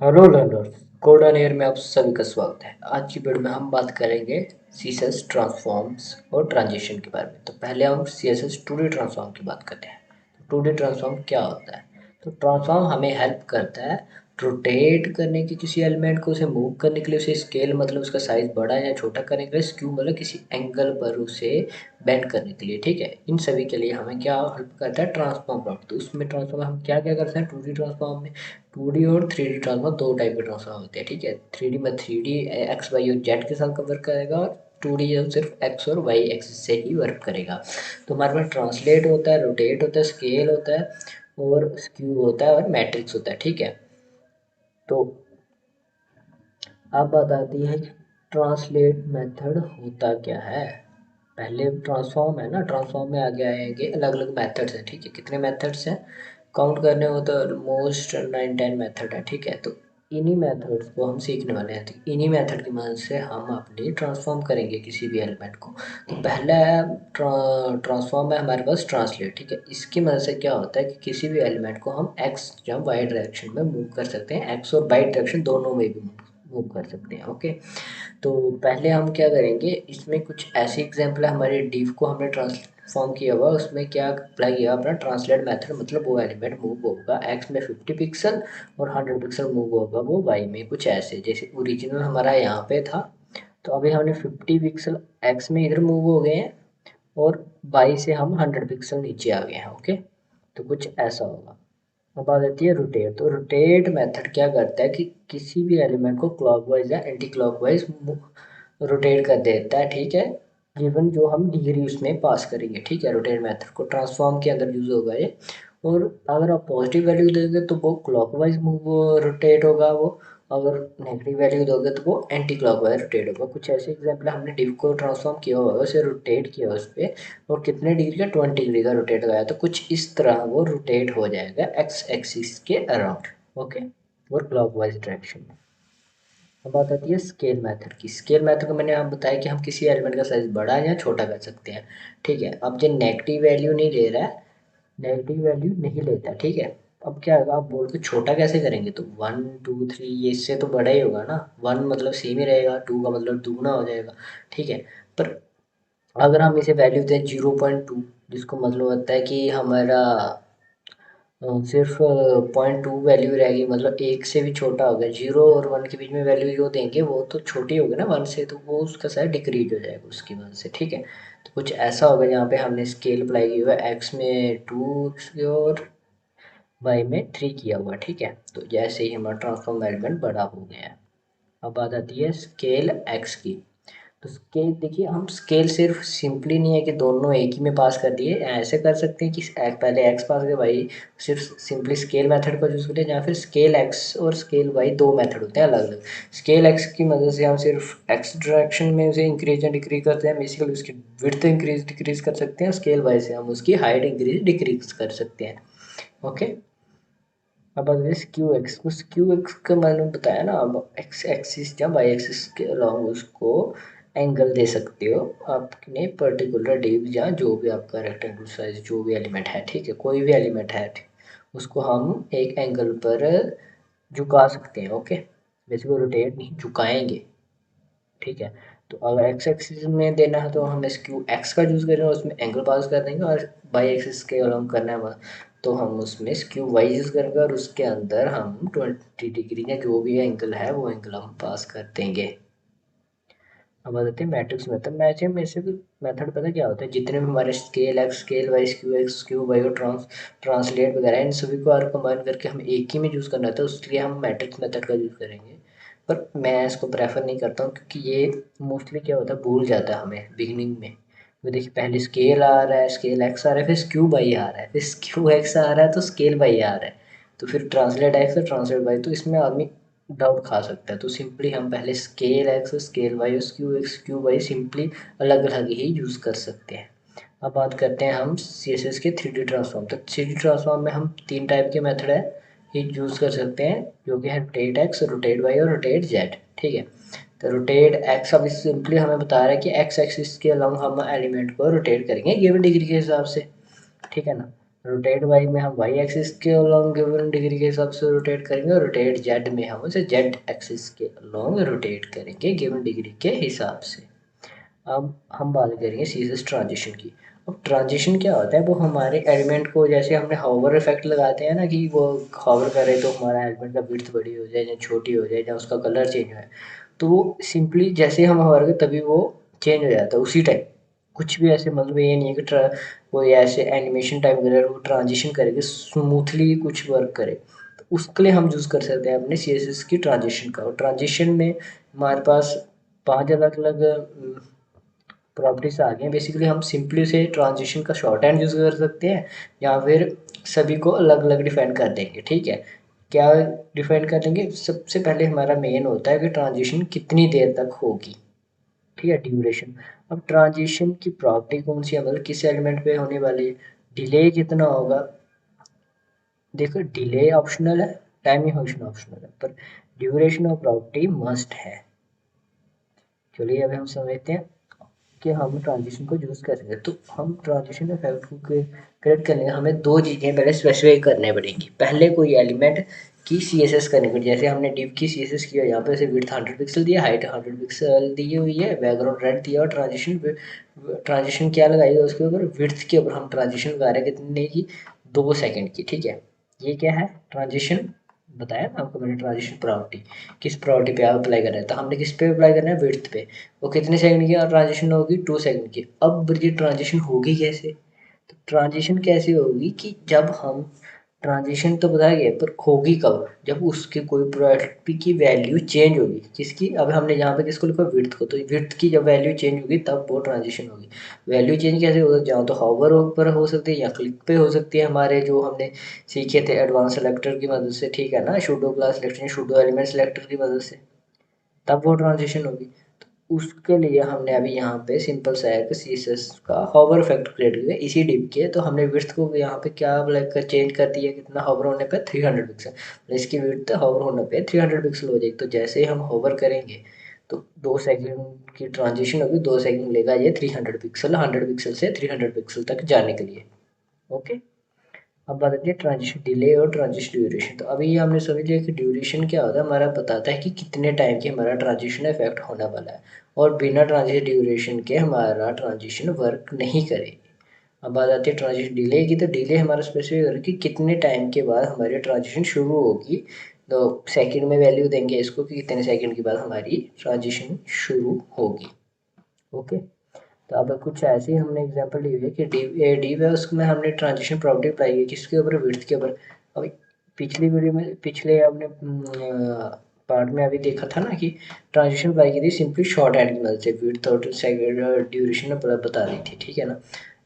Hello learners, code on air में आप सभी का स्वागत है। आज की वीडियो में हम बात करेंगे सीएसएस ट्रांसफॉर्म्स और ट्रांजिशन के बारे में। तो पहले हम सीएसएस 2D ट्रांसफॉर्म की बात करते हैं। तो 2D ट्रांसफॉर्म क्या होता है? तो ट्रांसफॉर्म हमें हेल्प करता है रोटेट करने की, किसी एलिमेंट को उसे मूव करने के लिए, उसे स्केल मतलब उसका साइज बड़ा या छोटा करने के लिए, स्क्यू मतलब किसी एंगल पर उसे बेंड करने के लिए। ठीक है, इन सभी के लिए हमें क्या हेल्प करता है? Transform property. तो उसमें ट्रांसफॉर्म हम क्या क्या करते हैं 2D ट्रांसफॉर्म में? 2D और 3D ट्रांसफॉर्म दो टाइप के ट्रांसफॉर्म होते हैं। ठीक है, 3D में 3D एक्स वाई और जेड के साथ वर्क करेगा, और 2D जो सिर्फ एक्स और वाई एक्सिस से ही वर्क करेगा। तो हमारे पास ट्रांसलेट होता है, रोटेट होता है, स्केल होता है, और स्क्यू होता है, और मैट्रिक्स होता है। ठीक है, तो अब बात आती है कि ट्रांसलेट मेथड होता क्या है। पहले ट्रांसफॉर्म है ना, ट्रांसफॉर्म में आगे आएंगे अलग अलग मेथड्स हैं। ठीक है, कितने मेथड्स हैं? काउंट करने हो तो ऑलमोस्ट 9-10 मेथड है। ठीक है, तो इन्हीं मेथड्स को हम सीखने वाले हैं। तो इन्हीं मेथड की मदद से हम अपनी ट्रांसफॉर्म करेंगे किसी भी एलिमेंट को। तो पहला है ट्रांसफॉर्म है हमारे पास ट्रांसलेट। ठीक है, इसकी मदद से क्या होता है कि किसी भी एलिमेंट को हम एक्स या वाई डायरेक्शन में मूव कर सकते हैं, एक्स और वाई डायरेक्शन दोनों में भी मूव कर सकते हैं। ओके, तो पहले हम क्या करेंगे, इसमें कुछ ऐसी एग्जांपल है। हमारे डिव को हमने ट्रांसफॉर्म किया हुआ, उसमें क्या अप्लाई किया अपना ट्रांसलेट मेथड, मतलब वो एलिमेंट मूव होगा एक्स में 50 पिक्सल और 100 पिक्सल मूव होगा वो वाई में। कुछ ऐसे जैसे ओरिजिनल हमारा यहाँ पे था, तो अभी हमने 50 पिक्सल एक्स में इधर मूव हो गए हैं, और वाई से हम 100 पिक्सल नीचे आ गए हैं। ओके, तो कुछ ऐसा होगा। अब आ जाती है रोटेट। तो रोटेट मेथड क्या करता है कि किसी भी एलिमेंट को क्लॉकवाइज या एंटी क्लॉकवाइज रोटेट कर देता है। ठीक है, गिवन जो हम डिग्री उसमें पास करेंगे। ठीक है, रोटेट मेथड को ट्रांसफॉर्म के अंदर यूज होगा ये। और अगर आप पॉजिटिव वैल्यू देंगे तो वो क्लॉकवाइज मूव रोटेट होगा वो, अगर नेगेटिव वैल्यू दोगे तो वो एंटी क्लॉकवाइज रोटेट होगा। कुछ ऐसे एग्जाम्पल, हमने डिव को ट्रांसफॉर्म किया हुआ है, उसे रोटेट किया उस पर, और कितने डिग्री का? 20 डिग्री का रोटेट कराया, तो कुछ इस तरह वो रोटेट हो जाएगा एक्स एक्सिस के अराउंड। ओके, और क्लॉकवाइज डायरेक्शन में। अब बात आती है स्केल मेथड की। स्केल मेथड को मैंने आप बताया कि हम किसी एलिमेंट का साइज बड़ा या छोटा कर सकते हैं। ठीक है, अब जो नेगेटिव वैल्यू नहीं ले रहा है, नेगेटिव वैल्यू नहीं लेता। ठीक है, अब क्या होगा, आप बोल के छोटा कैसे करेंगे? तो 1 2 3 ये इससे तो बड़ा ही होगा ना। 1 मतलब सेम ही रहेगा, 2 का मतलब दुगना हो जाएगा। ठीक है, पर अगर हम इसे वैल्यू दें 0.2, जिसको मतलब होता है कि हमारा सिर्फ 0.2 वैल्यू रहेगी, मतलब एक से भी छोटा हो गया। 0 और 1 के बीच में वैल्यू जो देंगे वो तो छोटी होगी ना 1 से, तो वो उसका साइज डिक्रीज हो जाएगा उसकी वजह से। ठीक है, तो कुछ ऐसा होगा जहाँ पे हमने स्केल अप्लाई किया हुआ है, एक्स में 2 और वाई में 3 किया हुआ। ठीक है, तो जैसे ही हमारा ट्रांसफॉर्म एलिमेंट बड़ा हो गया है। अब बात आती है स्केल एक्स की। तो स्केल देखिए, हम स्केल सिर्फ सिंपली नहीं है कि दोनों एक ही में पास कर दिए, ऐसे कर सकते हैं कि पहले एक्स पास के भाई सिर्फ सिंपली स्केल मेथड को यूज़ करें, या फिर स्केल एक्स और स्केल वाई दो मेथड होते हैं अलग अलग। स्केल एक्स की मदद से हम सिर्फ एक्स डायरेक्शन में उसे इंक्रीज या डिक्रीज करते हैं, बेसिकली उसकी विड्थ इंक्रीज डिक्रीज कर सकते हैं। स्केल वाई से हम उसकी हाइट इंक्रीज डिक्रीज कर सकते हैं। ओके, अब अगर स्क्यू एक्स को, स्क्यू एक्स का मैंने बताया ना, अब एक्स एक्सिस या वाई एक्सिस के अलॉन्ग उसको एंगल दे सकते हो अपने पर्टिकुलर डिव या जो भी आपका रेक्टेंगल साइज जो भी एलिमेंट है। ठीक है, कोई भी एलिमेंट है, उसको हम एक एंगल पर झुका सकते हैं। ओके, बेसिकली रोटेट नहीं, झुकाएंगे। ठीक है, तो अगर एक्स एक्सिस में देना है तो हम स्क्यू एक्स का यूज़ करेंगे, उसमें एंगल पास कर देंगे, और वाई एक्सिस के अलॉन्ग करना है तो हम उसमें स्क्यू वाई यूज़ करेंगे, और उसके अंदर हम 20 डिग्री या जो भी एंगल है वो एंगल हम पास कर देंगे। अब आ जाते हैं मैट्रिक्स मेथड। मैचिंग में से मेथड पता क्या होता है, जितने भी हमारे scale X, scale Y, skew X, skew Y और ट्रांसलेट वगैरह, इन सभी को और कंबाइन करके हम एक ही में यूज़ करना था, उसके लिए हम मैट्रिक्स मेथड का यूज़ करेंगे। पर मैं इसको प्रेफर नहीं करता हूँ, क्योंकि ये मोस्टली क्या होता है, भूल जाता है हमें बिगिनिंग में। तो देखिए, पहले स्केल आ रहा है, स्केल एक्स आ रहा है, फिर स्क्यू वाई आ रहा है, फिर स्क्यू एक्स आ रहा है, तो स्केल वाई आ रहा है, तो फिर ट्रांसलेट एक्स और ट्रांसलेट वाई, तो इसमें आदमी डाउट खा सकता है। तो सिंपली हम पहले scale X, scale Y, skew X, skew Y simply अलग अलग ही यूज़ कर सकते हैं। अब बात करते हैं हम सी एस एस के 3D ट्रांसफॉर्म। तो 3D ट्रांसफॉर्म में हम तीन टाइप के मेथड है ये यूज़ कर सकते हैं, जो कि है रोटेट एक्स, रोटेट वाई और रोटेट जेड। ठीक है, तो रोटेट एक्स अब सिंपली हमें बता रहा है कि एक्स एक्सिस के अलॉन्ग हम एलिमेंट को रोटेट करेंगे गिवन डिग्री के हिसाब से। ठीक है ना, रोटेट वाई में हम वाई एक्सिस के अलोंग गिवन डिग्री के हिसाब से रोटेट करेंगे, और रोटेट जेड में हम उसे जेड एक्सिस के अलोंग रोटेट करेंगे गिवन डिग्री के हिसाब से। अब हम बात करेंगे सीजस ट्रांजिशन की। अब ट्रांजिशन क्या होता है, वो हमारे एलिमेंट को, जैसे हमने हॉवर इफेक्ट लगाते हैं ना, कि वो हॉवर करे तो हमारा एलिमेंट का विड्थ बड़ी हो जाए या छोटी हो जाए या उसका कलर चेंज हो जाए, तो वो सिंपली जैसे हम हॉवर करें तभी वो चेंज हो जाता है उसी टाइम। कुछ भी ऐसे मतलब ये नहीं है कि कोई ऐसे एनिमेशन टाइप करे वो ट्रांजिशन करेगी स्मूथली कुछ वर्क करे, तो उसके लिए हम यूज़ कर सकते हैं अपने सी एस एस की ट्रांजिशन का। और ट्रांजिशन में हमारे पास 5 अलग-अलग प्रॉपर्टीज आ गई हैं। बेसिकली हम सिंपली से ट्रांजिशन का शॉर्ट हैंड यूज़ कर सकते हैं, या फिर सभी को अलग-अलग डिफाइन कर देंगे, ठीक है। क्या डिफाइन कर देंगे, सबसे पहले हमारा मेन होता है कि ट्रांजिशन कितनी देर तक होगी, ठीक है, ड्यूरेशन। अब ट्रांजिशन की प्रॉपर्टी कौन सी है, मतलब किस एलिमेंट पे होने वाली है, डिले कितना होगा। देखो डिले ऑप्शनल है, टाइमिंग फंक्शन ऑप्शनल है, पर ड्यूरेशन और प्रॉपर्टी मस्ट है। चलिए अभी हम समझते हैं कि हम ट्रांजिशन को यूज़ कर सकते हैं। तो हम ट्रांजिशन इफेक्ट को क्रिएट करने के हमें दो चीज़ें पहले स्पेसिफाई करने पड़ेंगी। पहले कोई एलिमेंट की सी एस एस करनी पड़ेगी, जैसे हमने डिव की सी एस एस किया, यहाँ पे से विड्थ 100 पिक्सल दिया, हाइट 100 पिक्सल दी हुई है, बैकग्राउंड रेड दिया, और ट्रांजिशन क्या लगाई है उसके ऊपर, विड्थ के ऊपर हम ट्रांजिशन लगा रहे हैं कितने की, 2 सेकेंड की, ठीक है। ये क्या है ट्रांजिशन, बताया ना आपको मैंने ट्रांजिशन प्रॉपर्टी, किस प्रॉपर्टी पे आप अप्लाई कर रहे हैं, तो हमने किस पे अप्लाई करना है, विड्थ पे। वो कितने सेकंड की ट्रांजिशन होगी, 2 सेकंड की। अब ये ट्रांजिशन होगी कैसे, तो ट्रांजिशन कैसे होगी कि जब हम, ट्रांजिशन तो बताया गया पर होगी कब, जब उसके कोई प्रॉपर्टी की वैल्यू चेंज होगी, किसकी, अब हमने यहाँ पे किसको लिखा, विड्थ को, तो विड्थ की जब वैल्यू चेंज होगी तब वो ट्रांजिशन होगी। वैल्यू चेंज कैसे होगा, जहाँ तो हॉवर पर हो सकती है या क्लिक पे हो सकती है, हमारे जो हमने सीखे थे एडवांस सेलेक्टर की मदद से, ठीक है ना, pseudo class selection, pseudo element selector की मदद से, तब वो ट्रांजिशन होगी। तो उसके लिए हमने अभी यहाँ पे सिंपल सा है कि सी एस एस का हॉवर इफेक्ट क्रिएट किया इसी डिप के, तो हमने विड्थ को यहाँ पे क्या ब्लैक कर चेंज कर दिया, कितना हॉवर होने पे 300 पिक्सल, इसकी विड्थ हॉवर होने पे 300 पिक्सल हो जाएगी। तो जैसे ही हम हॉवर करेंगे तो 2 सेकंड की ट्रांजिशन होगी, 2 सेकंड लेगा ये 300 पिक्सल, 100 पिक्सल से 300 पिक्सल तक जाने के लिए। ओके, अब बात आती है ट्रांजिशन डिले और ट्रांजिशन ड्यूरेशन। तो अभी ये हमने समझ लिया कि ड्यूरेशन क्या होता है, हमारा बताता है कि कितने टाइम की हमारा ट्रांजिशन इफेक्ट होने वाला है, और बिना ट्रांजिशन ड्यूरेशन के हमारा ट्रांजिशन वर्क नहीं करेगी। अब बात आती है ट्रांजिशन डिले की, तो डिले हमारा स्पेसिफिक है कि कितने टाइम के बाद हमारी ट्रांजिशन शुरू होगी, तो सेकंड में वैल्यू देंगे इसको कि कितने सेकंड के बाद हमारी ट्रांजिशन शुरू होगी। ओके, तो अब कुछ ऐसे ही हमने एग्जांपल ली हुई है कि डी है उसमें हमने ट्रांजिशन प्रॉपर्टी अप्लाई की किसके ऊपर, विड्थ के ऊपर। अभी पिछली वीडियो में, पिछले आपने पार्ट में अभी देखा था ना कि ट्रांजिशन अप्लाई की थी सिंपली शॉर्ट हैंड की मदद से, विड्थ और सेकंड ड्यूरेशन बता दी थी, ठीक है ना।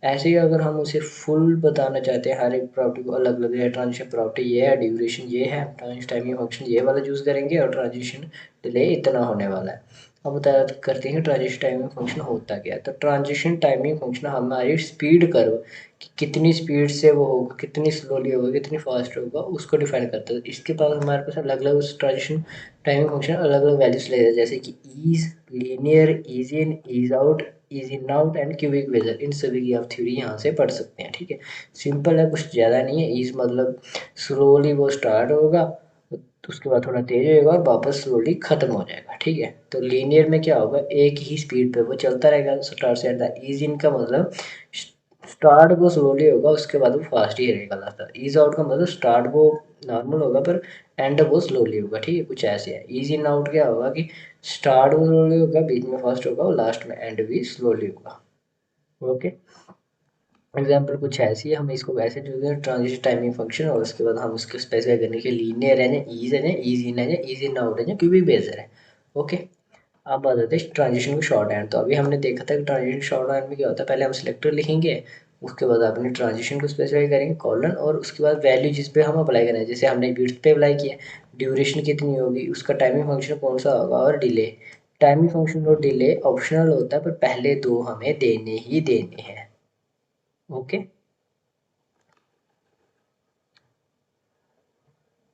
ऐसे ही अगर हम उसे फुल बताना चाहते हैं, हर एक प्रॉपर्टी को अलग अलग है, ट्रांजिशन प्रॉपर्टी ये है, ड्यूरेशन ये है, ट्रांजिशन टाइमिंग फंक्शन ये वाला यूज़ करेंगे, और ट्रांजिशन डिले इतना होने वाला है। अब बता करते हैं ट्रांजिशन टाइमिंग फंक्शन होता क्या है। तो ट्रांजिशन टाइमिंग फंक्शन हमारी स्पीड कर्व कि कितनी स्पीड से वो होगा, कितनी स्लोली होगा, कितनी फास्ट होगा, उसको डिफाइन करता है। इसके पास हमारे पास अलग अलग उस ट्रांजिशन टाइमिंग फंक्शन अलग अलग वैल्यूज ले रहे हैं, जैसे कि ease, linear, ease in, ease out, ease in out and cubic measure, इन सभी की आप थ्योरी यहाँ से पढ़ सकते हैं, ठीक है। सिंपल है, कुछ ज़्यादा नहीं है। ईज मतलब स्लोली वो स्टार्ट होगा, तो उसके बाद थोड़ा तेज होएगा और वापस स्लोली खत्म हो जाएगा, ठीक है। तो लीनियर में क्या होगा, एक ही स्पीड पे वो चलता रहेगा स्टार्ट से एंड तक। ईज इन का मतलब स्टार्ट वो स्लोली होगा, उसके बाद वो फास्ट ही रहेगा लास्ट तक। ईज आउट का मतलब स्टार्ट वो नॉर्मल होगा पर एंड वो स्लोली होगा, ठीक है, कुछ ऐसे है। ईज इन आउट क्या होगा कि स्टार्ट वो स्लोली होगा, बीच में फास्ट होगा और लास्ट में एंड भी स्लोली होगा। ओके, एग्जाम्पल कुछ ऐसी है, हम इसको वैसे जो है ट्रांजिशन टाइमिंग फंक्शन, और उसके बाद हम उसको स्पेसिफाई करने के लीनियर है या ईज है या ईज इन है या ईज इन आउट है या क्यूबिक बेसर है। ओके, अब बात आती है ट्रांजिशन को शॉर्ट हैंड। तो अभी हमने देखा था कि ट्रांजिशन शॉर्ट हैंड में क्या होता है, पहले हम सिलेक्टर लिखेंगे, उसके बाद अपने ट्रांजिशन को स्पेसिफाई करेंगे कॉलन, और उसके बाद वैल्यू जिस पे हम अप्लाई करें, जैसे हमने विड्थ पे अप्लाई किया, ड्यूरेशन कितनी होगी, उसका टाइमिंग फंक्शन कौन सा होगा, और डिले। टाइमिंग फंक्शन और डिले ऑप्शनल होता है, पर पहले दो हमें देने ही देने हैं। ओके,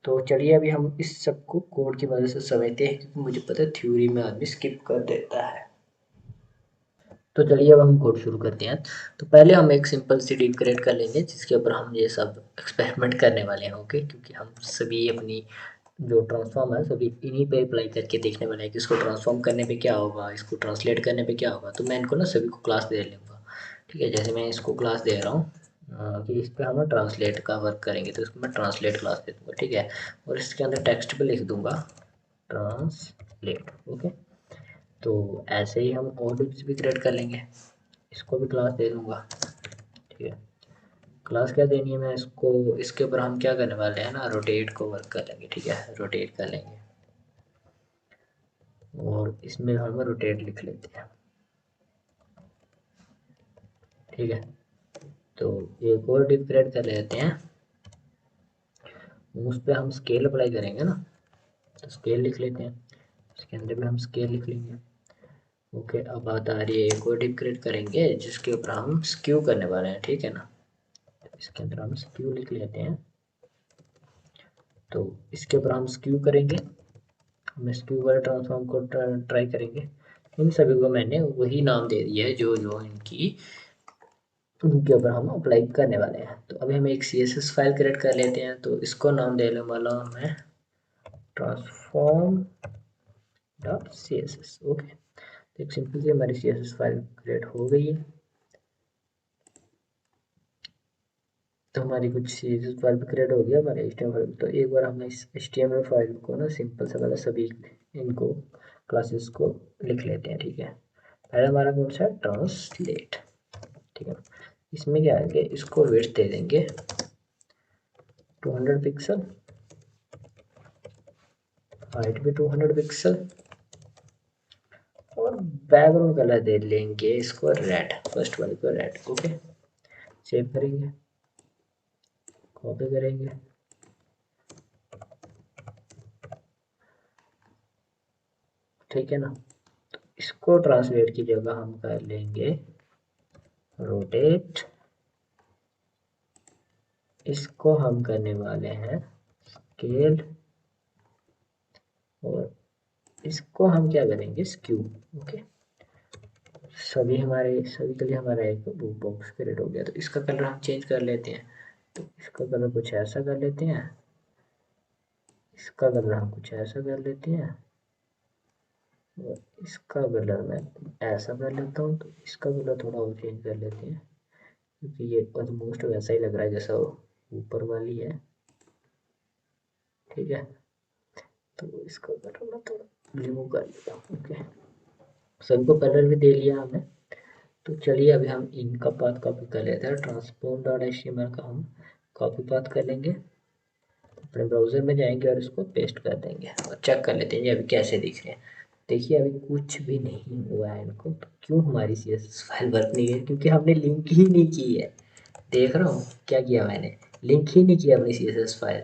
तो चलिए अभी हम इस सब को कोड की मदद से समझते हैं, क्योंकि मुझे पता है थ्योरी में आदमी स्किप कर देता है। तो चलिए अब हम कोड शुरू करते हैं। तो पहले हम एक सिंपल सी डिव क्रिएट कर लेंगे जिसके ऊपर हम ये सब एक्सपेरिमेंट करने वाले हैं। ओके, क्योंकि हम सभी अपनी जो ट्रांसफॉर्म है सभी इन्हीं पे अप्लाई करके देखने वाले हैं कि इसको ट्रांसफॉर्म करने पे क्या होगा, इसको ट्रांसलेट करने पे क्या होगा। तो मैं इनको ना सभी को क्लास दे लूँगा। ठीक है, जैसे मैं इसको क्लास दे रहा हूँ कि इस पर हम ट्रांसलेट का वर्क करेंगे, तो इसको मैं ट्रांसलेट क्लास दे दूँगा। ठीक है, और इसके अंदर टेक्स्ट पे लिख दूँगा ट्रांसलेट। ओके, तो ऐसे ही हम और भी क्रिएट कर लेंगे। इसको भी क्लास दे दूँगा। ठीक है, क्लास क्या देनी है मैं इसको, इसके ऊपर हम क्या करने वाले हैं ना, रोटेट को वर्क कर लेंगे। ठीक है, रोटेट कर लेंगे और इसमें हम रोटेट लिख लेते हैं। ठीक है, तो एक और डिव क्रिएट कर लेते हैं, उस पर हम स्केल अप्लाई करेंगे ना, तो स्केल लिख लेते हैं। इसके अंदर भी हम स्केल लिख लेंगे। ओके, अब बात आ रही है एक और डिव क्रिएट करेंगे जिसके ऊपर हम स्क्यू करने वाले हैं। ठीक है ना, इसके अंदर हम स्क्यू लिख लेते हैं। तो इसके ऊपर हम स्क्यू करेंगे, हम स्क्यू वाले ट्रांसफॉर्म को ट्राई करेंगे। इन सभी को मैंने वही नाम दे दिया है जो जो इनकी उनके ऊपर हम अप्लाई करने वाले हैं। तो अभी हम एक CSS फाइल क्रिएट कर लेते हैं। तो इसको नाम देने वाला हूँ मैं ट्रांसफॉर्म डॉट CSS। ओके, तो एक सिंपल सी हमारी CSS फाइल क्रिएट हो गई है। तो हमारी कुछ CSS फाइल भी क्रिएट हो गया हमारे HTML फाइल। तो एक बार हम इस HTML फाइल को ना सिंपल से पहले सभी इनको क्लासेस को लिख लेते हैं। ठीक है, पहले हमारा कौन सा है, ट्रांसलेट। ठीक है, इसमें क्या है कि इसको विड्थ दे देंगे 200 पिक्सल, हाइट भी 200 पिक्सल, और बैकग्राउंड कलर दे लेंगे इसको रेड, फर्स्ट वाले को रेड। ओके, सेव करेंगे, कॉपी करेंगे, ठीक है ना। इसको ट्रांसलेट की जगह हम कर लेंगे रोटेट। इसको हम करने वाले हैं स्केल, और इसको हम क्या करेंगे, स्क्यू। ओके, सभी के लिए हमारा एक बॉक्स क्रिएट हो गया। तो इसका कलर हम चेंज कर लेते हैं। तो इसका कलर कुछ ऐसा कर लेते हैं, इसका कलर हम कुछ ऐसा कर लेते हैं, और इसका कलर मैं ऐसा कर लेता हूँ। तो इसका कलर थोड़ा और चेंज कर लेते हैं क्योंकि ये ऑलमोस्ट वैसा ही लग रहा है जैसा ऊपर वाली है। ठीक है, तो इसका कलर मैं थोड़ा रिमूव कर लेता हूँ। ओके, सबको कलर भी दे लिया हमने। तो चलिए अभी हम इनका पाथ कॉपी कर लेते हैं। ट्रांसफॉर्म डॉट HTML का हम कॉपी पाथ कर लेंगे, अपने ब्राउज़र में जाएंगे और इसको पेस्ट कर देंगे और चेक कर लेते हैं ये अभी कैसे दिख रहे हैं। देखिए अभी कुछ भी नहीं हुआ है इनको। तो क्यों हमारी CSS फाइल वर्क नहीं है, क्योंकि हमने लिंक ही नहीं की है। देख रहा हूँ क्या किया मैंने, लिंक ही नहीं किया अपनी CSS फाइल।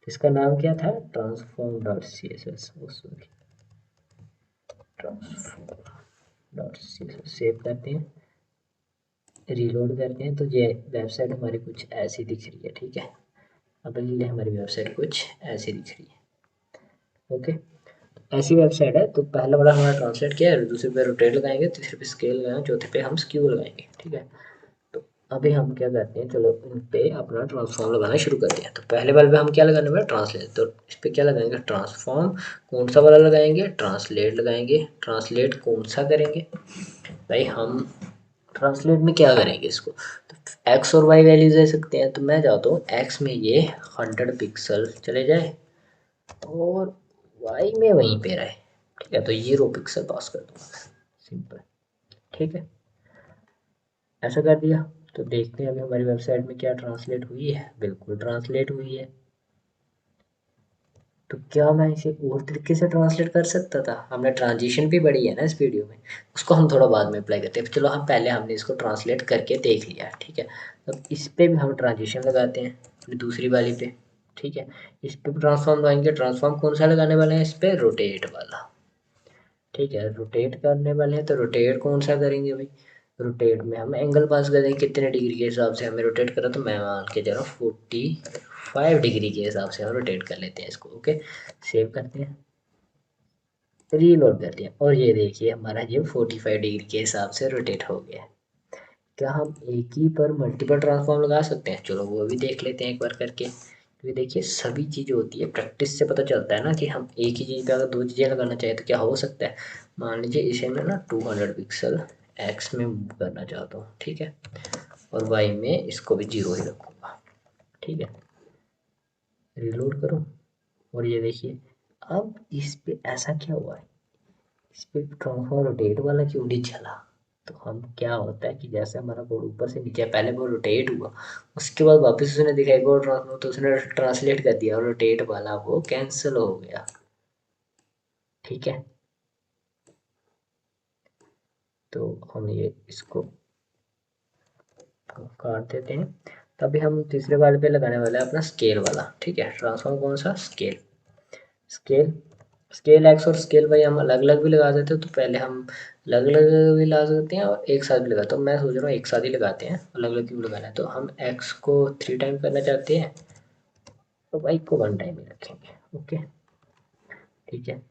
इसका नाम क्या था, transform dot CSS। Sorry, transform dot CSS। Save करते हैं, रीलोड करते हैं। तो ये वेबसाइट हमारी कुछ ऐसी दिख रही है। ठीक है, अब ये हमारी वेबसाइट कुछ ऐसी दिख रही है। ओके, ऐसी वेबसाइट है। तो पहला वाला हमारा ट्रांसलेट किया है, दूसरे पे रोटेट लगाएंगे, तीसरे पे स्केल लगाएंगे, चौथे पे हम स्क्यू लगाएंगे। ठीक है, तो अभी हम क्या करते हैं, चलो इन पे अपना ट्रांसफॉर्म लगाना शुरू करते हैं। तो पहले वाले पे हम क्या लगाने वाले, ट्रांसलेट। तो इस पे क्या लगाएंगे, ट्रांसफॉर्म। कौन सा वाला लगाएंगे, ट्रांसलेट लगाएंगे। ट्रांसलेट कौन सा करेंगे भाई, हम ट्रांसलेट में क्या करेंगे इसको, तो एक्स और वाई वैल्यूज दे सकते हैं। तो मैं चाहता हूँ एक्स में ये 100 पिक्सल चले जाए और वाई में वहीं पे रहे। ठीक है, तो ये रो पिक्सल पास कर दूंगा, सिंपल। ठीक है, ऐसा कर दिया। तो देखते हैं अभी हमारी वेबसाइट में क्या ट्रांसलेट हुई है। बिल्कुल ट्रांसलेट हुई है। तो क्या मैं इसे और तरीके से ट्रांसलेट कर सकता था, हमने ट्रांजिशन भी पढ़ी है ना इस वीडियो में, उसको हम थोड़ा बाद में अप्लाई करते हैं। चलो हम पहले हमने इसको ट्रांसलेट करके देख लिया। ठीक है, अब इस पे भी हम ट्रांजिशन लगाते हैं अपनी दूसरी वाली पे। ठीक है, इस पे ट्रांसफॉर्म लगाएंगे। ट्रांसफॉर्म कौन सा लगाने वाले हैं, इस पे रोटेट वाला। ठीक है, रोटेट करने वाले हैं। तो रोटेट कौन सा करेंगे भाई, रोटेट में हम एंगल पास करेंगे, कितने डिग्री के हिसाब से हमें रोटेट करा। तो मैं मान के जा रहा हूँ 45 डिग्री के हिसाब से हम रोटेट कर लेते हैं इसको। ओके, सेव करते हैं, रीलोड कर दिया और ये देखिए हमारा ये 45 डिग्री के हिसाब से रोटेट हो गया। क्या हम एक ही पर मल्टीपल ट्रांसफॉर्म लगा सकते हैं? चलो वो भी देख लेते हैं एक बार करके। तो देखिए सभी चीज़ होती है प्रैक्टिस से पता चलता है ना कि हम एक ही चीज़ पे अगर दो चीज़ें लगाना चाहें तो क्या हो सकता है। मान लीजिए इसे मैं ना 200 पिक्सल एक्स में मूव करना चाहता हूँ, ठीक है, और वाई में इसको भी 0 ही रखूँगा, ठीक है। रिलोड करो और ये देखिए अब इस पे ऐसा क्या हुआ है, इस पे ट्रांसफॉर्म रोटेट वाला क्यों नहीं चला। तो हम क्या होता है कि जैसे हमारा बोर्ड ऊपर से नीचे पहले वो रोटेट हुआ, उसके बाद वापस उसने दिखाई बोर्ड ट्रांसफॉर्म तो उसने ट्रांसलेट कर दिया और रोटेट वाला वो कैंसिल हो गया, ठीक है। तो हम ये इसको काट देते हैं। तभी हम तीसरे वाले पे लगाने वाले हैं अपना स्केल वाला, ठीक है। ट्रांसफॉर्म कौन सा? स्केल। स्केल स्केल एक्स और स्केल वाई हम अलग अलग भी लगा देते हो तो पहले हम अलग अलग भी लगा सकते हैं और एक साथ भी लगाते हो। मैं सोच रहा हूँ एक साथ ही लगाते हैं, अलग अलग क्यों लगाना है। तो हम एक्स को 3 टाइम करना चाहते हैं तो वाई को 1 टाइम ही रखेंगे, ओके, ठीक है।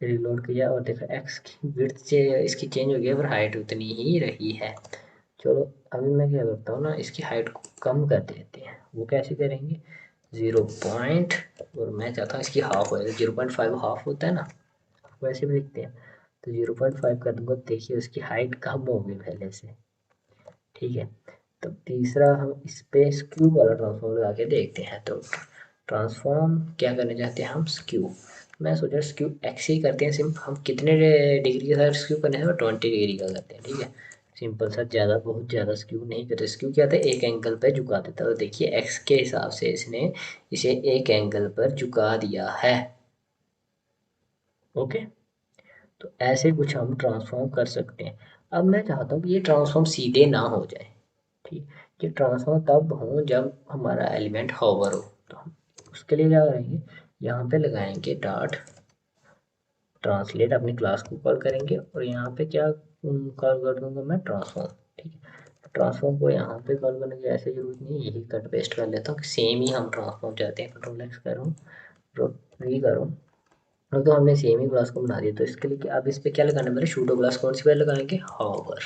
रिलोड किया और देखा एक्स की विड्थ से इसकी चेंज हो गई पर हाइट उतनी ही रही है। चलो अभी मैं क्या करता हूँ ना, इसकी हाइट को कम कर देते हैं। वो कैसे करेंगे? 0 पॉइंट, और मैं चाहता हूँ इसकी हाफ हो जाए, 0.5 हाफ होता है ना, वैसे भी लिखते हैं। तो 0.5 कर दूंगा, देखिए उसकी हाइट कम हो गई पहले से, ठीक है। तो तीसरा हम इस पे स्क्यू वाला ट्रांसफॉर्म लगा के देखते हैं। तो ट्रांसफॉर्म क्या करने चाहते हैं हम? स्क्यू। मैं सोचा स्क्यू एक्स ही करते हैं सिर्फ। हम कितने डिग्री के साथ स्क्यू करने हैं? 20 डिग्री का करते हैं, ठीक है। सिंपल सा, ज़्यादा बहुत ज़्यादा स्क्यू नहीं करते। स्क्यू क्या था? एक एंगल पर झुका देता है। तो देखिए एक्स के हिसाब से इसने इसे एक एंगल पर झुका दिया है, ओके। तो ऐसे कुछ हम ट्रांसफॉर्म कर सकते हैं। अब मैं चाहता हूँ कि ये ट्रांसफॉर्म सीधे ना हो जाए, ठीक। ये ट्रांसफॉर्म तब हो जब हमारा एलिमेंट हॉवर हो। तो हम उसके लिए क्या करेंगे, यहाँ पे लगाएंगे डॉट ट्रांसलेट, अपनी क्लास को कॉल करेंगे और यहाँ पे क्या कॉल कर दूंगा मैं? ट्रांसफॉर्म, ठीक है। ट्रांसफॉर्म को यहाँ पे कॉल करने की ऐसे जरूरत नहीं है, यही कट पेस्ट कर लेता हूँ कि सेम ही हम ट्रांसफॉर्म चाहते हैं। कंट्रोल एक्स करूँ, वी करूँ, अब तो हमने सेम ही क्लास को बना दिया। तो इसके लिए अब इस पे क्या लगाना है? मेरे शूडो क्लास कौन सी पहले लगाएंगे? हॉवर।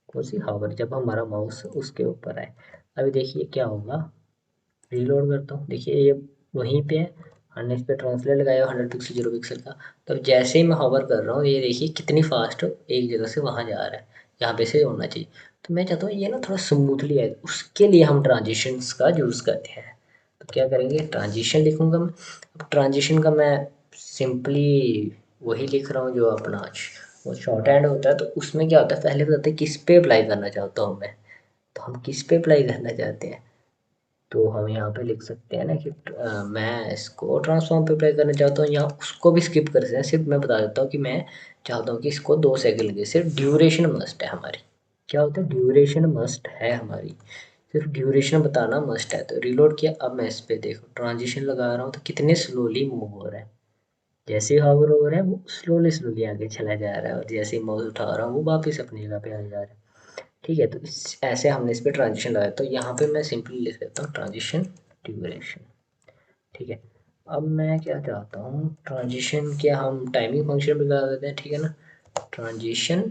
कौन सी? हॉवर। जब हमारा माउस उसके ऊपर आए, अभी देखिए क्या होगा। रीलोड करता हूँ, देखिए ये वहीं पे है। हमने इस पर ट्रांसलेट लगाया 100 पिक्सल 0 पिक्सल का। तो जैसे ही मैं हॉवर कर रहा हूँ ये देखिए कितनी फास्ट एक जगह से वहाँ जा रहा है, यहाँ पे से होना चाहिए। तो मैं चाहता हूँ ये ना थोड़ा स्मूथली आए, उसके लिए हम ट्रांजिशंस का यूज़ करते हैं। तो क्या करेंगे? ट्रांजिशन लिखूंगा मैं। अब ट्रांजिशन का मैं सिंपली वही लिख रहा हूँ जो अपना वो शॉर्ट हैंड होता है। तो उसमें क्या होता है, पहले बताते हैं किस पे अप्लाई करना चाहता हूँ मैं। तो हम किस पे अप्लाई करना चाहते हैं, तो हम यहाँ पे लिख सकते हैं ना कि मैं इसको ट्रांसफॉर्म पे अप्लाई करना चाहता हूँ, या उसको भी स्किप कर सकते हैं। सिर्फ मैं बता देता हूँ कि मैं चाहता हूँ कि इसको 2 सेकंड लगे। सिर्फ ड्यूरेशन मस्ट है हमारी। क्या होता है? ड्यूरेशन मस्ट है हमारी, सिर्फ ड्यूरेशन बताना मस्ट है। तो रिलोड किया, अब मैं इस पे देखो ट्रांजिशन लगा रहा हूँ तो कितने स्लोली मूव हो रहा है। जैसे ही हावर हो रहा है वो स्लोली स्लोली आगे चला जा रहा है, और जैसे ही माउस उठा रहा हूँ वो वापस अपनी जगह पे आ जा रहा है, ठीक है। तो इस ऐसे हमने इस पे ट्रांजिशन लगाया। तो यहाँ पे मैं सिंपली लिख देता हूँ ट्रांजिशन ड्यूरेशन, ठीक है। अब मैं क्या चाहता हूँ, ट्रांजिशन क्या हम टाइमिंग फंक्शन भी लगा देते हैं, ठीक है ना। ट्रांजिशन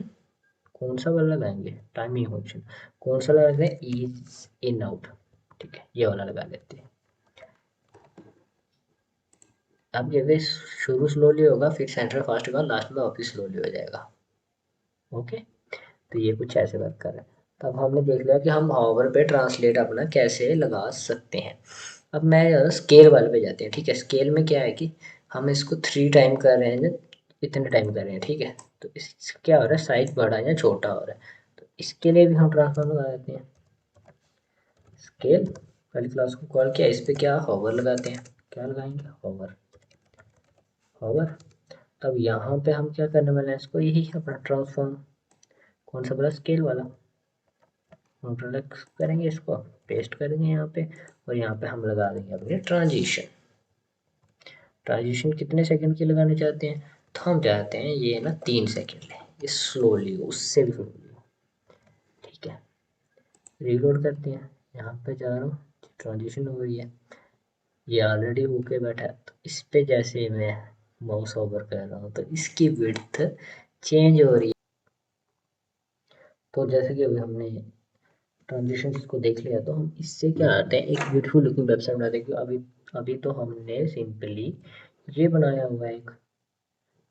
कौन सा वाला लगाएंगे? Timing function. कौन सा लगा देते हैं? ईज इन आउट, ठीक है, ये वाला लगा लेते हैं। अब जैसे शुरू स्लोली होगा फिर सेंटर फास्ट होगा, लास्ट में वापस स्लोली हो जाएगा, ओके। तो ये कुछ ऐसे वर्क कर रहा है। तो अब हमने देख लिया कि हम हावर पे ट्रांसलेट अपना कैसे लगा सकते हैं। अब मैं स्केल वाले पे जाते हैं, ठीक है। स्केल में क्या है कि हम इसको 3 टाइम कर रहे हैं, इतने टाइम कर रहे हैं, ठीक है। तो इस क्या हो रहा है, साइज बड़ा या छोटा हो रहा है। तो इसके लिए भी हम ट्रांसफॉर्म लगा देते हैं। स्केल वाली क्लास को कॉल किया, इस पर क्या होवर लगाते हैं। क्या लगाएंगे? होवर। होवर। तब यहाँ पे हम क्या करने वाले हैं, इसको यही अपना ट्रांसफॉर्म कौन सा वाला? स्केल वाला। कंट्रोल एक्स करेंगे, इसको पेस्ट करेंगे यहाँ पे, और यहाँ पे हम लगा देंगे अपने ट्रांजिशन। ट्रांजिशन कितने सेकंड की लगाने चाहते हैं? तो हम चाहते हैं ये ना 3 सेकंड ले, ये स्लोली हो, उससे भी स्लोली हो, ठीक है। रीलोड करते हैं, यहाँ पे जा रहा हूँ, ट्रांजिशन हो गई है, ये ऑलरेडी होके बैठा है। तो इस पे जैसे मैं माउस ओवर कर रहा हूँ तो इसकी विड्थ चेंज हो रही है। तो जैसे कि अभी हमने ट्रांजिशंस को देख लिया, तो हम इससे क्या आते हैं, एक ब्यूटीफुल लुकिंग वेबसाइट बनाते हैं। क्योंकि अभी अभी तो हमने सिंपली ये बनाया हुआ है एक,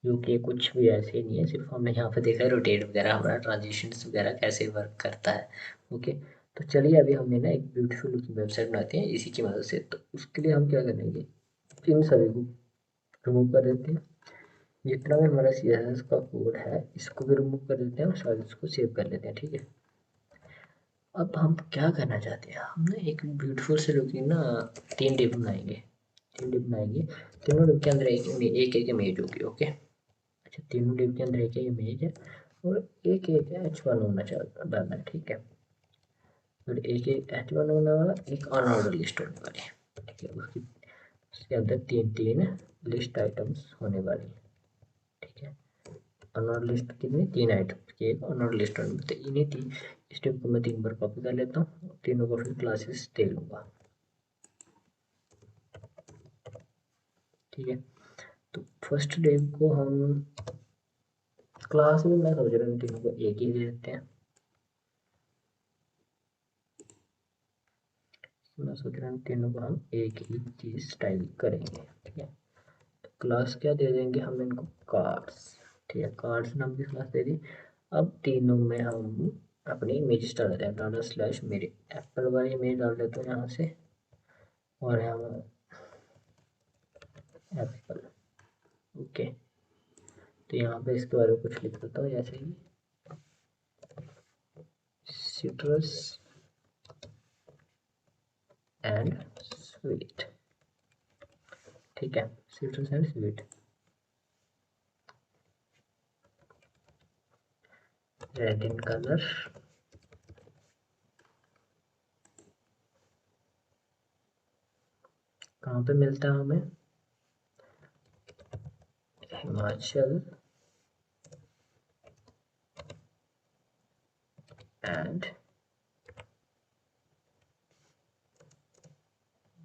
जो कि कुछ भी ऐसे नहीं है, सिर्फ हमने यहाँ पे देखा है रोटेट वगैरह, हमारा ट्रांजिशंस वगैरह कैसे वर्क करता है। ओके, तो चलिए अभी हमने ना एक ब्यूटीफुल लुकिंग वेबसाइट बनाते हैं इसी की मदद से। तो उसके लिए हम क्या करेंगे, इन सभी को रिमूव कर देते हैं। जितना भी हमारा CSS का कोड है इसको भी रिमूव कर देते हैं और साथ इसको सेव कर लेते हैं। ठीक है, अब हम क्या करना चाहते हैं, हम ना एक ब्यूटीफुल से लुकिंग ना 3 डिव बनाएंगे। 3 डिव बनाएंगे, तीनों डिव के अंदर एक इमेज होगी। ओके, अच्छा, तीनों डिव के अंदर एक इमेज है और एक एक H1 होना चाहिए डालना है। ठीक है, और एक एक H1 होने वाला, एक अनऑर्डर लिस्ट होने वाली है। ठीक है, उसके अंदर तीन तीन लिस्ट आइटम्स होने वाली है। ठीक है, अनऑर्डर लिस्ट कितनी, 3 आइटम्स की एक अनऑर्डर लिस्ट होने वाली, तो इन्हीं तीन स्टेप को मैं 3 बार कॉपी कर लेता हूँ, तीनों को फिर क्लासेस दे लूँगा। ठीक है, तो फर्स्ट डिव को हम क्लास में, मैं सोच रहा हूँ तीनों को एक ही दे देते हैं। मैं सोच रहा हूँ तीनों को हम एक ही चीज़ स्टाइल करेंगे। ठीक है, तो क्लास क्या दे देंगे हम इनको, कार्ड्स। ठीक है, कार्ड्स नाम की क्लास दे दी। अब तीनों में हम अपनी इमेज डाल देते हैं, डाटा स्लैश मेरे एप्पल वाली इमेज डाल देते हैं यहाँ से, और हम एप्पल। ओके, तो यहाँ पे इसके बारे में कुछ लिख देता हूँ, जैसे कि सिट्रस एंड स्वीट। ठीक है, citrus and sweet, red in colour, कहाँ पे मिलता है हमें, हिमाचल एंड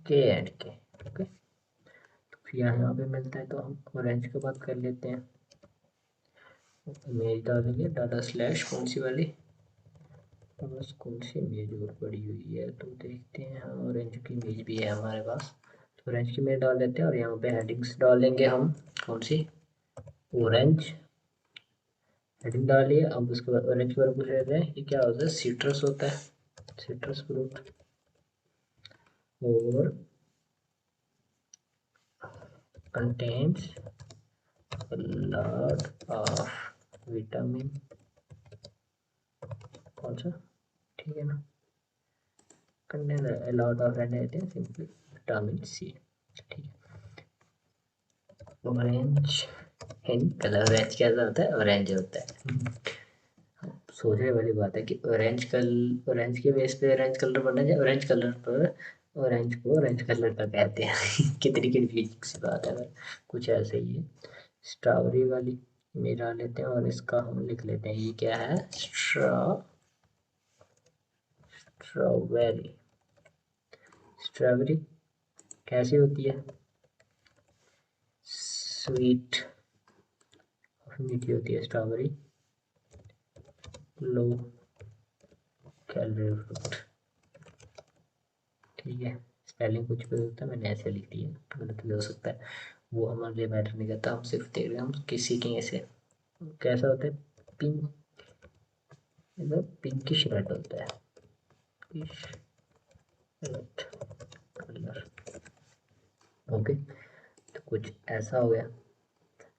K&K। ओके, तो यहाँ पे मिलता है, तो हम ऑरेंज की बात कर लेते हैं। इमेज डालेंगे, डाटा स्लैश कौन सी वाली, बस कौन सी इमेज और पड़ी हुई है तो देखते हैं। हाँ, ऑरेंज की इमेज भी है हमारे पास, तो ऑरेंज की इमेज डाल देते हैं। और यहाँ पे हेडिंग्स डालेंगे हम, कौन सी, ऑरेंज। हेडिंग डालिए, अब उसके बाद ऑरेंज के बारे में पूछ रहे हैं, ये क्या होता है, सिट्रस होता है, सिट्रस फ्रूट, और कंटेन्स लॉट ऑफ विटामिन, कौन सा, ठीक है ना, कंटेन लॉट ऑफ रहते हैं सिंपली विटामिन सी। ठीक है, ऑरेंज इन कलर, ऑरेंज कैसा होता है, ऑरेंज होता है। सोचने वाली बात है कि ऑरेंज के बेस पे ऑरेंज कलर बनना चाहिए, ऑरेंज कलर पर ऑरेंज को ऑरेंज कलर का कहते हैं। कितनी कन्फ्यूजिंग सी बात है, कुछ ऐसे ही है। स्ट्रॉबेरी वाली मिला लेते हैं और इसका हम लिख लेते हैं, ये क्या है, स्ट्रॉबेरी। स्ट्रॉबेरी कैसी होती है, स्वीट, मीठी होती है स्ट्रॉबेरी, लो कैलोरी फ्रूट। ठीक है, स्पेलिंग कुछ भी होता है, मैंने ऐसे लिख दिया, गलत भी हो सकता है, वो हमारे लिए मैटर नहीं करता, हम सिर्फ देख रहे हैं हम किसी के ऐसे कैसा होता है, पिंक, मतलब पिंकिश रेड होता है, पिंकिश रेड कलर। ओके, तो कुछ ऐसा हो गया।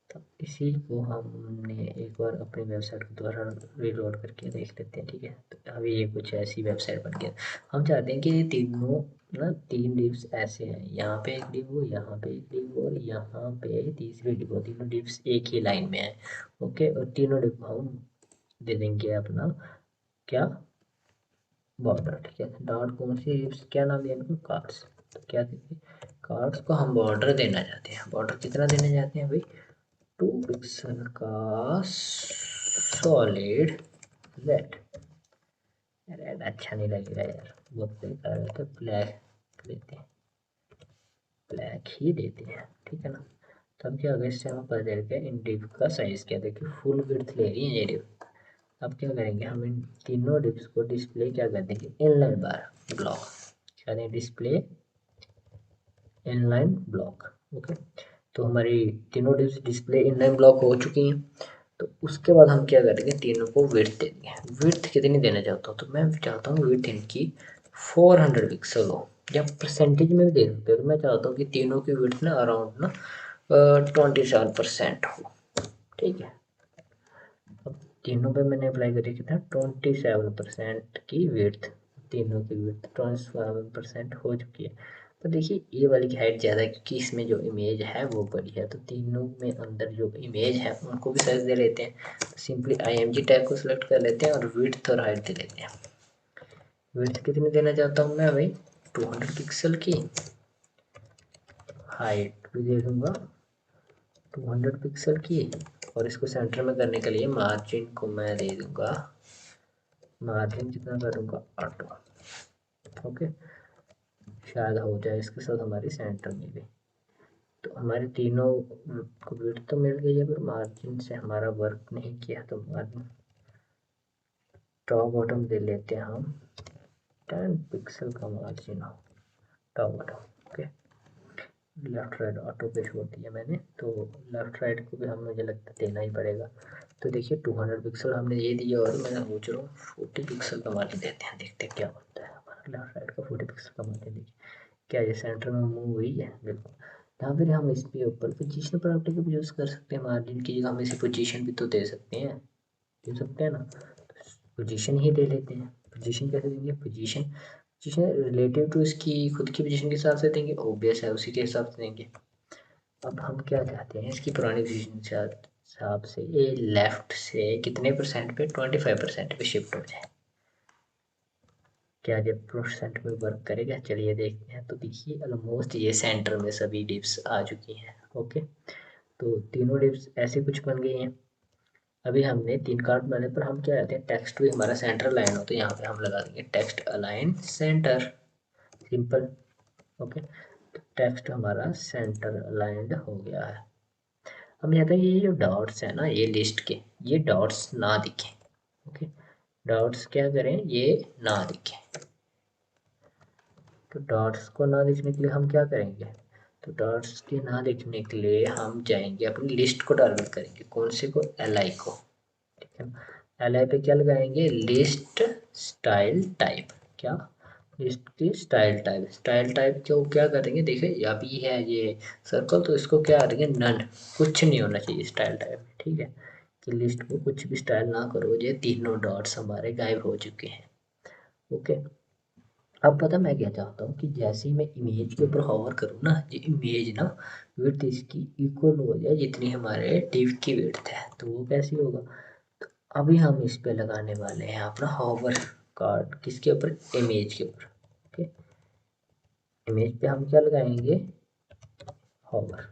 तो इसी को हमने एक बार अपनी वेबसाइट को दोबारा रीलोड करके देख लेते हैं। ठीक है, तो अभी ये कुछ ऐसी वेबसाइट बन गया। हम चाहते हैं कि ये तीनों ना 3 डिव्स ऐसे हैं, यहाँ पे एक डिव हो, यहाँ पे एक डिव हो, और यहाँ पे तीसरी डिव हो, तीनों डिव्स एक ही लाइन में है। ओके, और तीनों डिव को हम दे देंगे अपना क्या, बॉर्डर। ठीक है, डॉट कौन सी डिव्स, क्या नाम दिया इनको, कार्ड्स। तो क्या देंगे, कार्ड्स को हम बॉर्डर देना चाहते हैं। बॉर्डर कितना देना चाहते हैं भाई, 2 पिक्सल का सॉलिड रेड। रेड अच्छा नहीं लगेगा यार, बहुत बेकार है, तो ब्लैक लेते हैं, ब्लैक ही देते हैं। ठीक है ना, तब क्या होगा, इससे हमें पता चलेगा इन डिव का साइज क्या। देखिए फुल विड्थ ले रही है ये डिव। अब क्या करेंगे, हम इन तीनों डिव्स को डिस्प्ले क्या कर देंगे, इनलाइन बार ब्लॉक, क्या दें, डिस्प्ले इनलाइन ब्लॉक। ओके, तो हमारी तीनों डिव्स डिस्प्ले इनलाइन ब्लॉक हो चुकी हैं। तो उसके बाद हम क्या करेंगे, तीनों को विड्थ देंगे। विड्थ कितनी देना चाहता हूँ, तो मैं चाहता हूँ विड्थ इनकी 400 पिक्सल हो, या परसेंटेज में भी दे सकते हो। तो मैं चाहता हूँ कि तीनों की विड्थ ना अराउंड ना 27% हो। ठीक है, अब तीनों पे मैंने अप्लाई करी कितना, 27% की विड्थ। तीनों की विड्थ 27% हो चुकी है। तो देखिए ये वाली की हाइट ज़्यादा है क्योंकि इसमें जो इमेज है वो बड़ी है। तो तीनों में अंदर जो इमेज है उनको भी साइज दे लेते हैं। तो सिंपली IMG टैग को सिलेक्ट कर लेते हैं और विड्थ और हाइट दे लेते हैं। विड्थ कितनी देना चाहता हूँ मैं भाई, 200 पिक्सल की। हाइट भी दे दूँगा 200 पिक्सल की। और इसको सेंटर में करने के लिए मार्जिन को मैं दे दूँगा, मार्जिन कितना करूँगा, ऑटो। ओके, शायद हो जाए इसके साथ हमारी सेंटर में भी। तो हमारे तीनों को विड्थ तो मिल गई है, पर मार्जिन से हमारा वर्क नहीं किया। तो मार्जिन टॉप बॉटम दे लेते हैं हम 10 पिक्सल का मार्जिन हो, top bottom. Okay, left right auto पे छोड़ दिया मैंने, तो लेफ्ट राइट को भी हम मुझे लगता है देना ही पड़ेगा। तो देखिए 200 पिक्सल हमने ये दिया, और मैं सोच रहा हूँ 40 पिक्सल का मार्जिन देते हैं, देखते हैं क्या होता है। हमारा लेफ्ट राइट का 40 पिक्सल का मार्जिन देखिए क्या ये सेंटर में मूव हुई है, बिल्कुल। यहाँ फिर हम इस पे ऊपर पोजीशन प्रॉपर्टी को भी यूज़ कर सकते हैं। मार्जिन की जगह हम इसे पोजीशन भी तो दे सकते हैं, दे सकते हैं ना। पोजीशन ही दे लेते हैं। पोजीशन कैसे देंगे, पोजीशन पोजीशन रिलेटिव टू इसकी खुद की पोजीशन के हिसाब से देंगे, ओबियस है उसी के हिसाब से देंगे। अब हम क्या चाहते हैं, इसकी पुरानी पोजीशन के हिसाब से ये लेफ्ट से कितने परसेंट पे, 25% पे शिफ्ट हो जाए। क्या जब परसेंट में वर्क करेगा, चलिए देखते हैं। तो देखिए ऑलमोस्ट ये सेंटर में सभी डिप्स आ चुकी हैं। ओके, तो तीनों डिप्स ऐसे कुछ बन गई हैं। अभी हमने 3 कार्ड बनाने पर हम क्या कहते हैं, टेक्स्ट भी हमारा सेंटर अलाइन हो, तो यहाँ पे हम लगा देंगे text align centre, simple. Okay, तो टेक्स्ट हमारा सेंटर अलाइंड हो गया है। हम चाहते हैं ये जो डॉट्स है ना ये लिस्ट के, ये डॉट्स ना दिखें। ओके, डॉट्स क्या करें, ये ना दिखें। तो डॉट्स को ना दिखने के लिए हम क्या करेंगे, तो डॉट्स के ना दिखने के लिए हम जाएंगे अपनी लिस्ट को टारगेट करेंगे, कौन से को, LI को। ठीक है, LI पे क्या लगाएंगे, लिस्ट स्टाइल टाइप। क्या, लिस्ट की स्टाइल टाइप। स्टाइल टाइप को क्या करेंगे, देखिए अभी है ये सर्कल, तो इसको क्या करेंगे, नन, कुछ नहीं होना चाहिए स्टाइल टाइप में। ठीक है, कि लिस्ट को कुछ भी स्टाइल ना करो, ये तीनों डॉट्स हमारे गायब हो चुके हैं। ओके, अब पता मैं क्या चाहता हूँ कि जैसे ही मैं इमेज के ऊपर होवर करूँ ना, ये इमेज ना विड्थ इसकी इक्वल हो जाए जितनी हमारे डिव की विड्थ है। तो वो कैसे होगा, तो अभी हम इस पे लगाने वाले हैं अपना होवर कार्ड, किसके ऊपर, इमेज के ऊपर। ओके, इमेज पे हम क्या लगाएंगे, होवर।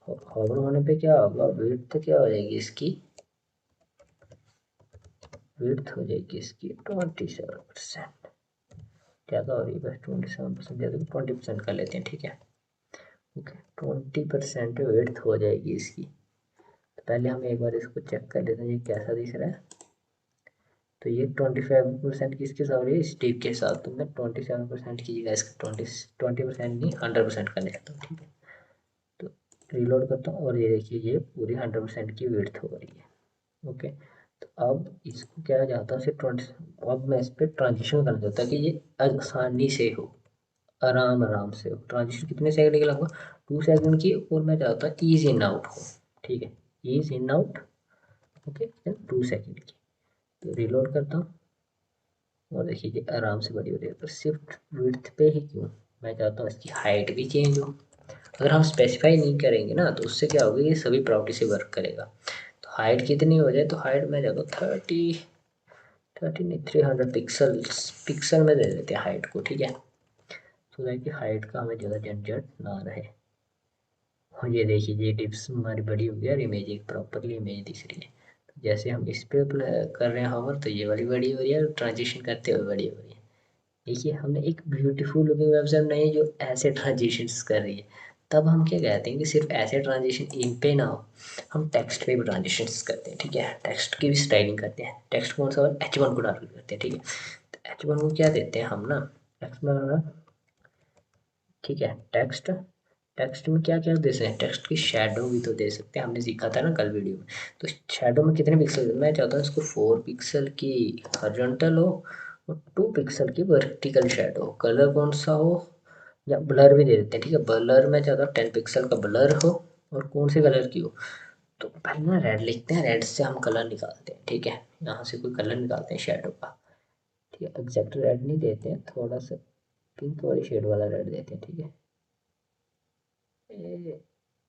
होवर होने पे क्या होगा, विड्थ क्या हो जाएगी इसकी, विड्थ हो जाएगी इसकी 27%। ज़्यादा हो रही है बस, 27% ज़्यादा, 20% कर लेते हैं। ठीक है, ओके, 20% विड्थ हो जाएगी इसकी। तो पहले हम एक बार इसको चेक कर लेते हैं ये कैसा दिख रहा है। तो ये 25% किसके साथ हो रही है, स्टीव के साथ। तो मैं 27% की जगह इसका 20% नहीं 100% कर लेता हूँ। ठीक है, तो रीलोड करता हूँ और ये देखिए ये पूरी 100% की विड्थ हो रही है। ओके, तो अब इसको क्या चाहता हूँ, सिर्फ 20, अब मैं इस पर ट्रांजिशन करना चाहता हूँ कि ये आसानी से हो, आराम आराम से हो। ट्रांजिशन कितने सेकंड की लगभग 2 सेकंड की, और मैं चाहता हूँ ईज इन आउट हो। ठीक है, ease in out, okay, 2 second की। तो रिलोड करता हूँ और देखिए ये आराम से बड़ी हो रही है। पर शिफ्ट विड्थ पे ही क्यों, मैं चाहता हूँ इसकी हाइट भी चेंज हो। अगर हम स्पेसिफाई नहीं करेंगे ना तो उससे क्या होगा, ये सभी प्रॉपर्टी से वर्क करेगा। तो हाइट कितनी हो जाए, तो हाइट में चाहता हूँ 30 नहीं 300 पिक्सल्स, पिक्सल में दे देते हैं हाइट को। ठीक है, तो देखिए हाइट का हमें ज़्यादा झंझट ना रहे। और ये देखिए ये डिप्स हमारी बड़ी हो गई और इमेज एक प्रॉपरली इमेज दिख रही है। तो जैसे हम इस पे कर रहे हैं होवर, तो ये वाली बड़ी हो रही है, और ट्रांजिशन करते हुए बड़ी हो रही है। देखिए हमने एक ब्यूटीफुल लुकिंग वेबसाइट बनाई है जो ऐसे ट्रांजिशंस कर रही है। तब हम क्या कहते हैं कि सिर्फ ऐसे ट्रांजिशन इन पे ना हो, हम टेक्स्ट पे भी ट्रांजिशन करते हैं, ठीक है। टेक्स्ट की भी स्टाइलिंग करते हैं। टेक्स्ट कौन सा, H1 को डाल के करते हैं, ठीक है। तो H1 को क्या देते हैं हम ना, H1, ठीक है। टेक्स्ट, टेक्स्ट में क्या क्या दे सकते हैं, टेक्स्ट की शेडो भी तो दे सकते हैं, हमने सीखा था ना कल वीडियो में। तो शेडो में कितने पिक्सल, मैं चाहता हूँ इसको 4 पिक्सल की हॉरिजॉन्टल हो और 2 पिक्सल की वर्टिकल शेडो हो। कलर कौन सा हो, या ब्लर भी दे देते हैं, ठीक है। ब्लर मैं चाहता हूँ 10 पिक्सल का ब्लर हो, और कौन से कलर की हो, तो पहले ना रेड लिखते हैं, रेड से हम कलर निकालते हैं, ठीक है। यहाँ से कोई कलर निकालते हैं शेडो का, ठीक है। एग्जैक्ट रेड नहीं देते हैं, थोड़ा सा पिंक वाली शेड वाला रेड देते हैं, ठीक है। ये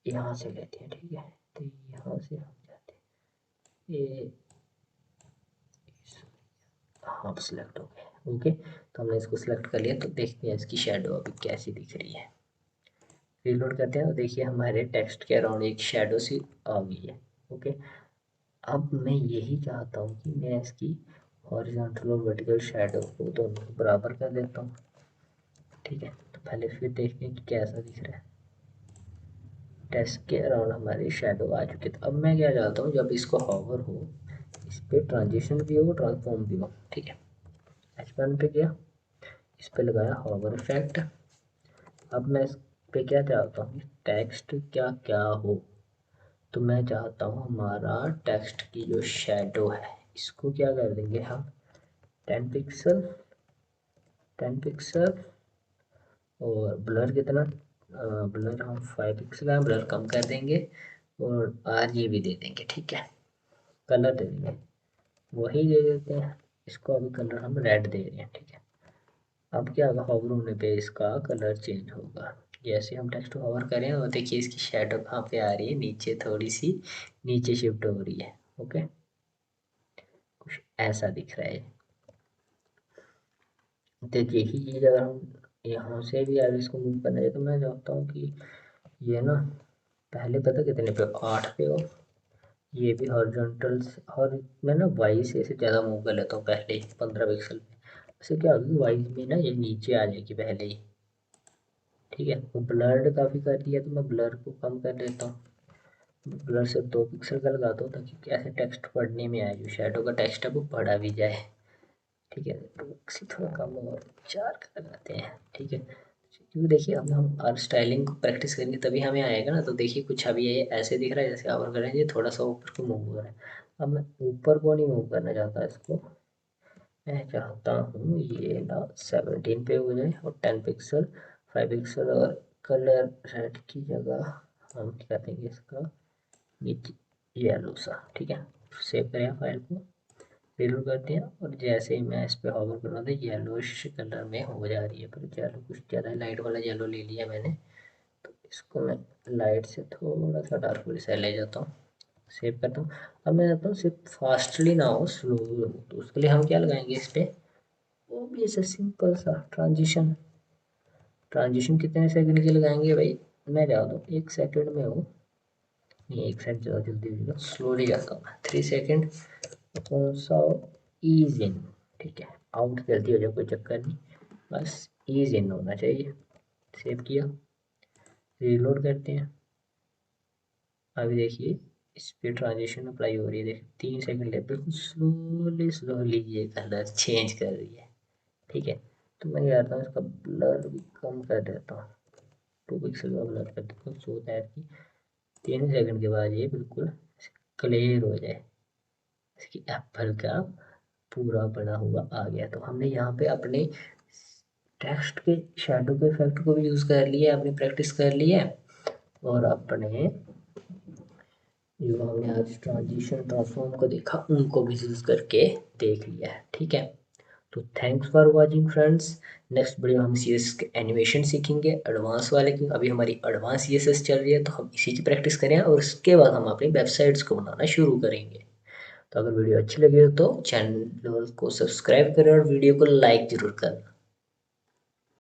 यहाँ से लेते हैं, ठीक है। तो यहाँ से हम जाते हैं, ये हाँ सिलेक्ट हो गया, ओके। तो हमने इसको सिलेक्ट कर लिया, तो देखते हैं इसकी शेडो अभी कैसी दिख रही है। रीलोड करते हैं, तो देखिए हमारे टेक्स्ट के अराउंड एक शेडो सी आ गई है, ओके। अब मैं यही चाहता हूँ कि मैं इसकी हॉरिजॉन्टल और वर्टिकल शेडो को दोनों को बराबर कर देता हूँ, ठीक है। तो पहले फिर देखते हैं कि कैसा दिख रहा है। टेक्स्ट के अराउंड हमारी शेडो आ चुकी है। तो अब मैं क्या चाहता हूँ, जब इसको हॉवर हो, इस पर ट्रांजिशन भी हो, ट्रांसफॉर्म भी हो, ठीक है। H1 पे गया, इस पे लगाया हॉवर इफेक्ट। अब मैं इस पे क्या चाहता हूँ, टेक्स्ट क्या क्या हो, तो मैं चाहता हूँ हमारा टेक्स्ट की जो शेडो है, इसको क्या कर देंगे हम 10 पिक्सल, 10 पिक्सल, और ब्लर कितना, ब्लर हम 5 पिक्सल है, ब्लर कम कर देंगे, और RGB दे देंगे, ठीक है। कलर दे देंगे, वही दे देते हैं, इसको अभी कलर हम रेड दे रहे हैं, ठीक है। अब क्या होगा, होवर होने पे इसका कलर चेंज होगा। जैसे हम टेक्स्ट को होवर करें और देखिए इसकी शेडो कहाँ पे आ रही है, नीचे थोड़ी सी नीचे शिफ्ट हो रही है, ओके। कुछ ऐसा दिख रहा है। तो यही चीज़ अगर हम यहाँ से भी आगे इसको मूव करना है, तो मैं चाहता हूँ कि ये ना पहले पता कितने पे, 8 पे हो, ये भी हॉरिजॉन्टल, और मैं ना वाई से इसे ज़्यादा मूव कर लेता हूँ पहले ही 15 पिक्सल पे। इससे क्या होगी, वाई में ना ये नीचे आ जाएगी पहले ही, ठीक है। वो ब्लर्ड काफ़ी कर दिया, तो मैं ब्लर को कम कर देता हूँ, ब्लर से 2 पिक्सल का लगाता हूँ, ताकि कैसे टेक्स्ट पढ़ने में आए, जो शेडो का टेक्स्ट है वो पढ़ा भी जाए, ठीक है। 2 पिक्सल थोड़ा कम और 4 का लगाते हैं, ठीक है। क्योंकि देखिए अब हम और स्टाइलिंग को प्रैक्टिस करेंगे तभी हमें आएगा ना। तो देखिए कुछ अभी ये ऐसे दिख रहा है, जैसे आवर करेंगे ये थोड़ा सा ऊपर को मूव हो रहा है। अब मैं ऊपर को नहीं मूव करना चाहता इसको, मैं चाहता हूँ ये ना 17 पे हो जाए, और 10 पिक्सल, 5 पिक्सल, और कलर रेड की जगह हम क्या देंगे इसका, नीचे येलो सा, ठीक है। सेव करें फाइल को, रीलोड करते हैं, और जैसे ही मैं इस पर हॉवर कर रहा था, येलोइश कलर में हो जा रही है, पर येलो कुछ ज़्यादा लाइट वाला येलो ले लिया मैंने। तो इसको मैं लाइट से थोड़ा सा डार्क से ले जाता हूँ, सेव करता हूँ। अब मैं चाहता हूँ सिर्फ फास्टली ना हो, स्लो हो, तो उसके लिए हम क्या लगाएंगे इस पर, वो भी ऐसा सिंपल सा ट्रांजिशन। ट्रांजिशन कितने सेकंड के लगाएंगे भाई, मैं चाहता हूँ 1 सेकंड में हो, नहीं 1 सेकंड ज़्यादा जल्दी हो जाएगा, स्लोली जाता हूँ मैं, 3 सेकंड। कौन सा, ईज इन, ठीक है। आउट जल्दी हो जाए कोई चक्कर नहीं, बस ईज इन होना चाहिए। सेव किया, रीलोड करते हैं। अभी देखिए इस पे ट्रांजिशन अप्लाई हो रही है, देखिए 3 सेकंड ले, बिल्कुल स्लोली स्लोली ये कलर चेंज कर रही है, ठीक है। तो मैं क्या करता हूँ, इसका ब्लर भी कम कर देता हूँ, 2 पिक्सल का ब्लर कर देता हूँ, सो दैट कि 3 सेकंड के बाद ये बिल्कुल क्लियर हो जाए। इसकी एप्पल का पूरा बना हुआ आ गया। तो हमने यहाँ पे अपने टेक्स्ट के शेडो के इफेक्ट को भी यूज़ कर लिया, अपनी प्रैक्टिस कर ली है, और अपने जो हमने आज ट्रांजिशन ट्रांसफॉर्म को देखा उनको भी यूज़ करके देख लिया है, ठीक है। तो thanks for watching friends. Next video हम CSS के एनिमेशन सीखेंगे एडवांस वाले, क्योंकि अभी हमारी एडवांस CSS चल रही है, तो हम इसी की प्रैक्टिस करें, और उसके बाद हम अपनी वेबसाइट्स को बनाना शुरू करेंगे। तो अगर वीडियो अच्छी लगी हो तो चैनल को सब्सक्राइब करें, और वीडियो को लाइक ज़रूर करना।